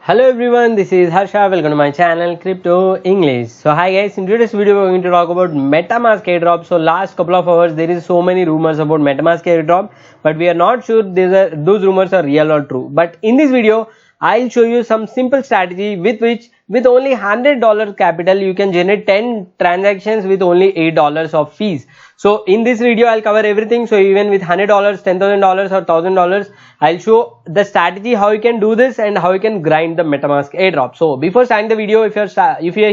Hello everyone, this is Harsha. Welcome to my channel Crypto English. So hi guys, in today's video we're going to talk about Metamask Airdrop. So last couple of hours there is so many rumors about Metamask Airdrop, but we are not sure those rumors are real or true. But in this video I'll show you some simple strategy with only $100 capital you can generate 10 transactions with only $8 of fees. So in this video I'll cover everything. So even with $100, $10,000 or $1,000, I'll show the strategy how you can do this and how you can grind the Metamask airdrop. So before starting the video, if you're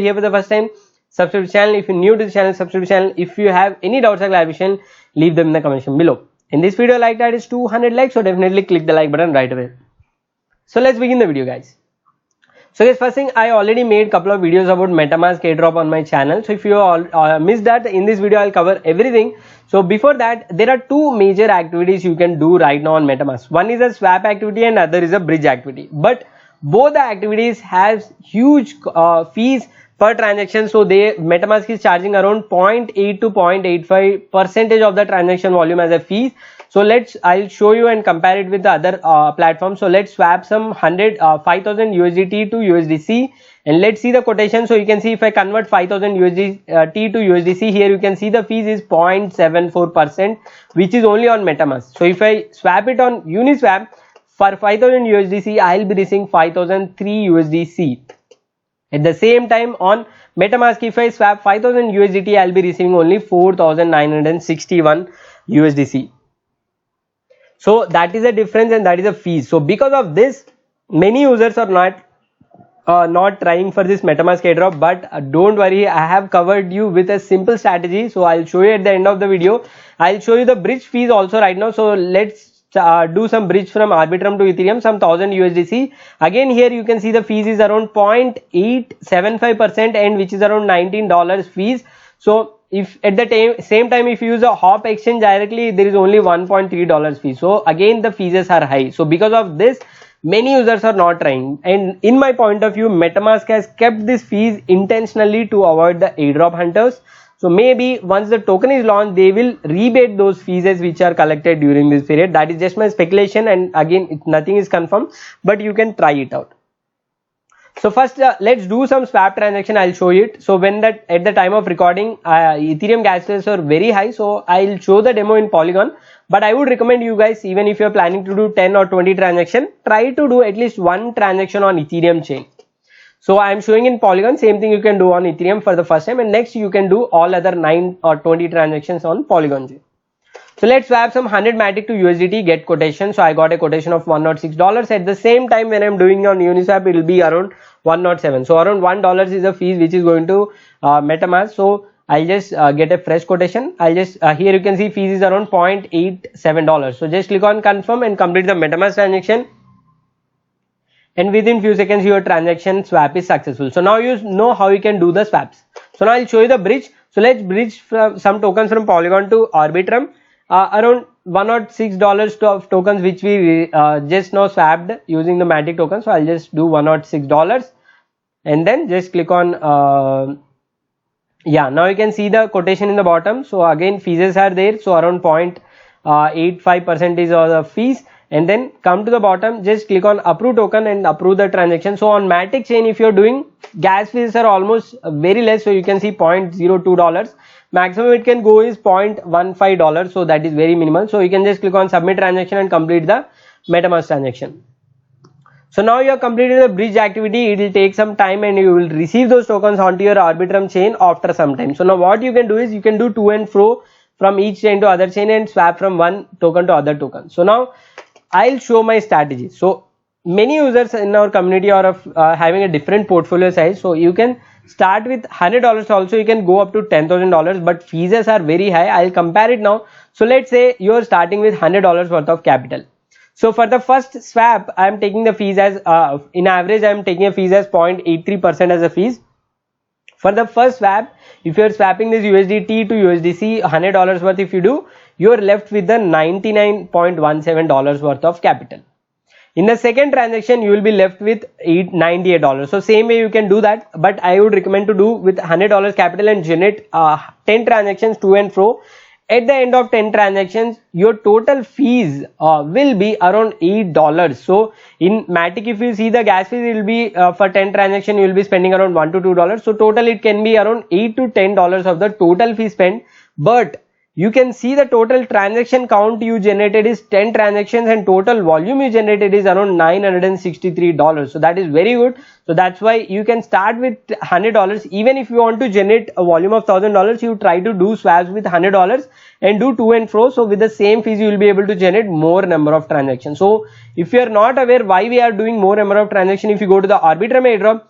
here for the first time, subscribe to the channel. If you're new to the channel, subscribe to the channel. If you have any doubts or clarification, leave them in the comment section below. In this video, like that is 200 likes, so definitely click the like button right away. So let's begin the video, guys. So guys, first thing, I already made couple of videos about Metamask Airdrop on my channel. So if you all missed that, in this video I'll cover everything. So before that, there are two major activities you can do right now on Metamask. One is a swap activity and other is a bridge activity. But both the activities has huge fees per transaction. So Metamask is charging around 0.8 to 0.85% of the transaction volume as a fee. So I'll show you and compare it with the other platforms. So let's swap some 5,000 USDT to USDC and let's see the quotation. So you can see if I convert 5,000 USDT to USDC, here you can see the fees is 0.74%, which is only on Metamask. So if I swap it on Uniswap for 5,000 USDC, I'll be receiving 5,003 USDC. At the same time on Metamask, if I swap 5,000 USDT, I'll be receiving only 4,961 USDC. So that is a difference and that is a fee. So because of this, many users are not trying for this Metamask airdrop, but don't worry, I have covered you with a simple strategy. So I'll show you at the end of the video. I'll show you the bridge fees also right now. So let's do some bridge from Arbitrum to Ethereum, some 1,000 USDC. Again, here you can see the fees is around 0.875% and which is around $19 fees. So if at the same time if you use a hop exchange directly, there is only $1.3 fee. So again the fees are high. So because of this, many users are not trying, and in my point of view, Metamask has kept these fees intentionally to avoid the airdrop hunters. So maybe once the token is launched, they will rebate those fees which are collected during this period. That is just my speculation, and again nothing is confirmed, but you can try it out. So first let's do some swap transaction. I'll show you it. So at the time of recording, Ethereum gas fees are very high, so I'll show the demo in Polygon. But I would recommend you guys, even if you're planning to do 10 or 20 transaction, try to do at least one transaction on Ethereum chain. So I'm showing in Polygon, same thing you can do on Ethereum for the first time, and next you can do all other 9 or 20 transactions on Polygon chain. So let's swap some 100 Matic to USDT, get quotation. So I got a quotation of $106. At the same time, when I'm doing on Uniswap, it will be around 107. So around $1 is the fees which is going to Metamask. So I'll just get a fresh quotation. Here you can see fees is around $0.87. So just click on confirm and complete the Metamask transaction. And within few seconds your transaction swap is successful. So now you know how you can do the swaps. So now I'll show you the bridge. So let's bridge some tokens from Polygon to Arbitrum. Around $106 of tokens which we just now swapped using the Matic token. So I'll just do $106 and then just click on now you can see the quotation in the bottom. So again fees are there, so around 0.85% is all the fees, and then come to the bottom, just click on approve token and approve the transaction. So on Matic chain, if you're doing, gas fees are almost very less, so you can see $0.02. Maximum it can go is $0.15, so that is very minimal. So you can just click on submit transaction and complete the Metamask transaction. So now you have completed the bridge activity. It will take some time and you will receive those tokens onto your Arbitrum chain after some time. So now what you can do is you can do to and fro from each chain to other chain and swap from one token to other token. So now I'll show my strategy. So many users in our community are having a different portfolio size. So you can start with $100 also, you can go up to $10,000, but fees are very high. I'll compare it now. So let's say you're starting with $100 worth of capital. So for the first swap, I'm taking the fees as in average I'm taking a fees as 0.83% as a fees. For the first swap, if you're swapping this USDT to USDC $100 worth, if you do, you're left with the $99.17 worth of capital. In the second transaction, you will be left with $98. So same way you can do that, but I would recommend to do with $100 capital and generate 10 transactions to and fro, at the end of 10 transactions, your total fees will be around $8. So in Matic, if you see the gas fees, it will be for 10 transactions, you will be spending around $1 to $2. So total it can be around $8 to $10 of the total fee spent. But you can see the total transaction count you generated is 10 transactions and total volume you generated is around $963. So that is very good. So that's why you can start with $100. Even if you want to generate a volume of $1,000, you try to do swaps with $100 and do to and fro. So with the same fees, you will be able to generate more number of transactions. So if you are not aware why we are doing more number of transactions, if you go to the Arbitrum airdrop,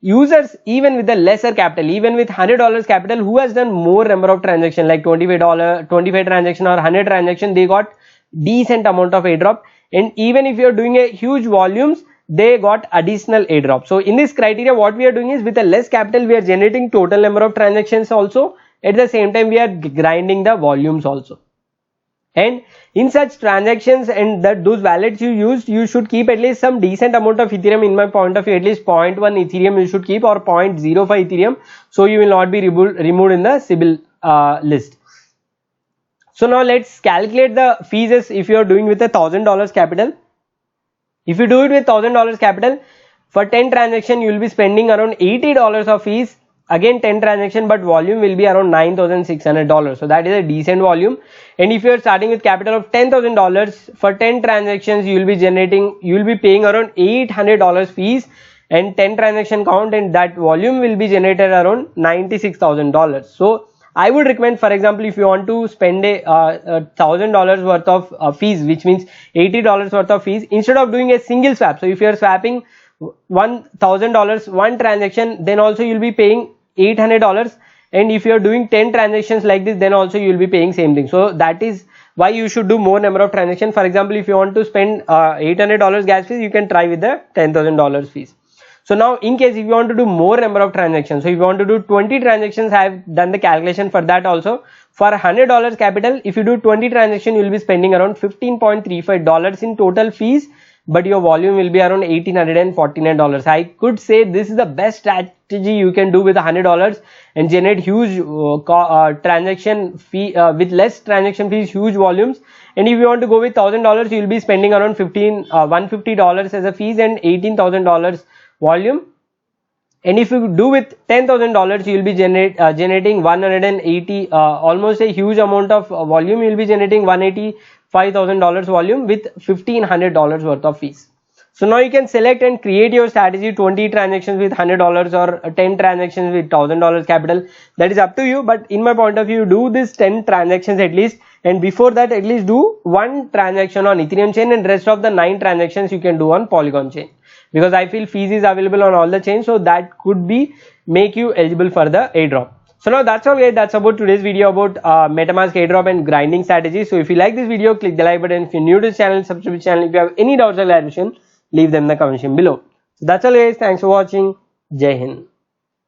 users even with the lesser capital, even with $100 capital, who has done more number of transactions like $25 transaction or 100 transaction, they got decent amount of airdrop. And even if you are doing a huge volumes, they got additional airdrop. So in this criteria, what we are doing is with a less capital, we are generating total number of transactions also. At the same time, we are grinding the volumes also. And in such transactions and those wallets you used, you should keep at least some decent amount of Ethereum. In my point of view, at least 0.1 Ethereum you should keep, or 0.05 Ethereum, so you will not be removed in the Sybil list. So now let's calculate the fees if you are doing with $1,000 capital. If you do it with $1,000 capital, for 10 transactions you will be spending around $80 of fees. Again 10 transaction, but volume will be around $9,600. So that is a decent volume. And if you are starting with capital of $10,000, for 10 transactions you will be paying around $800 fees and 10 transaction count, and that volume will be generated around $96,000. So I would recommend, for example, if you want to spend a $1,000 worth of fees, which means $80 worth of fees, instead of doing a single swap. So if you are swapping $1,000 one transaction, then also you will be paying $800. And if you are doing 10 transactions like this, then also you will be paying same thing. So that is why you should do more number of transactions. For example, if you want to spend $800 gas fees, you can try with the $10,000 fees. So now in case if you want to do more number of transactions, so if you want to do 20 transactions, I have done the calculation for that also. For $100 capital, if you do 20 transactions, you will be spending around $15.35 in total fees, but your volume will be around $1,849. I could say this is the best strategy you can do with $100 and generate huge transaction fee with less transaction fees, huge volumes. And if you want to go with $1,000, you will be spending around $150 as a fees and $18,000 volume. And if you do with $10,000, you will be generating 180, almost a huge amount of volume. You will be generating $185,000 volume with $1,500 worth of fees. So now you can select and create your strategy, 20 transactions with $100 or 10 transactions with $1,000 capital. That is up to you. But in my point of view, do this 10 transactions at least. And before that, at least do one transaction on Ethereum chain, and rest of the 9 transactions you can do on Polygon chain. Because I feel fees is available on all the chains, so that could be make you eligible for the airdrop. So now that's all guys, that's about today's video about Metamask airdrop and grinding strategy. So if you like this video, click the like button. If you're new to the channel, subscribe to the channel. If you have any doubts or clarification, leave them in the comment section below. So that's all guys, thanks for watching. Jai Hind.